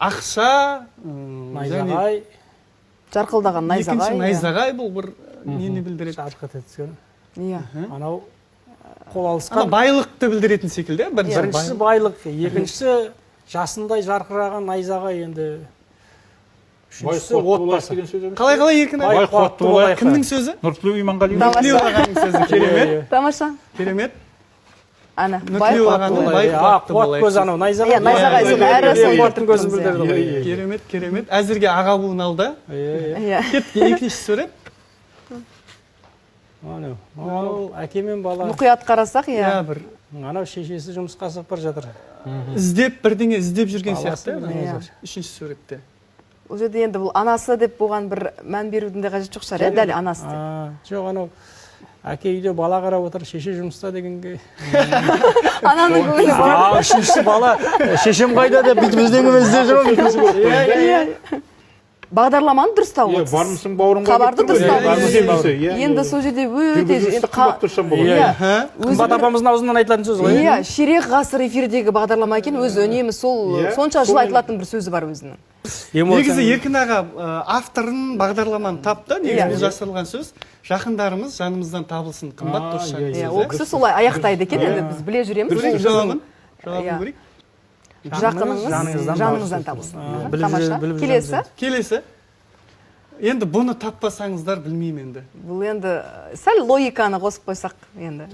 ақша, найзағай, жарқылдаған найзағай. екінші найзағай бұл бір нені білдіреді? жарқырап еткен. Иә. Анау қол Ана алысқан. байлықты білдіретін секілді. Біріншісі байлық, екіншісі жасындай жарқыраған найзағай, енді үшіншісі отбасы. Қалай еркін Бай ағай? қуатты болайық. Кімнің сөзі? Нұртілеу Иманғалиев. Нұртілеу ағаның сөзі. Керемет. Тамаша. Керемет. Ана, Нұртілеу ағаның бай қуатты Қуат болайық. көз анау найзағай. Иә, найзағай сол әрі сол қуаттың көзін білдірді. Керемет, керемет. Әзірге аға буын алды. Иә. Кетті, екінші сурет. Анау әке мен бала. Мұқият қарасақ, иә. Бір Анау шешесі жұмысқа шығып бара жатыр. іздеп бірдеңе іздеп жүрген Баласы сияқты. иә. Үшінші суретте. Ол жерде енді бұл анасы деп бұған бір мән берудің де қажет жоқ шығар, иә, дәл анасы деп. Жоқ, анау әке үйде бала қарап отыр, шеше жұмыста дегенге. Ананың көңілі бар. Үшіншісі бала, шешем қайда деп бүйтіп ізденгенмен іздеп жүрмін. Бағдарламаны дұрыстау Иә, отырсыз. бармысың бауырыңға. Хабарды дұрыстау Бармысың отырсыз. дейсіз. Енді сол жерде өте енді қымбат тұрсам болады. Иә. Қымбат апамыздың аузынан айтылатын сөз ғой. Иә, ширек ғасыр эфирдегі бағдарлама екен, өзі үнемі сол сонша жыл айтылатын бір сөзі бар өзінің. Негізі Еркін аға авторын бағдарламаны тапты. Негізі бұл жасырылған сөз. Жақындарымыз жанымыздан табылсын, қымбат досжан. Иә, ол кісі солай аяқтайды екен, енді біз біле жүреміз. Көрейік жауабын. Жауабын көрейік. Жақыныңыз жаныңыздан табылсын. Тамаша. Келесі. Келесі. Енді бұны таппасаңыздар білмеймін енді. Бұл енді сәл логиканы қосып қойсақ енді.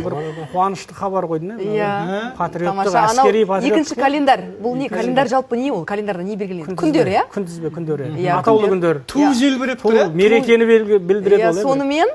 Бір қуанышты хабар қойдың, Иә. патриоттық, Тамаша. Анау әскери патриоттық. екінші календар. Бұл не? Календар жалпы не ол? Календарда не белгіленеді? Күндер, иә? Күнтізбе, күндері. Иә, Атаулы күндер. Ту желбіреп тұр. Мерекені білдіреді ол. Сонымен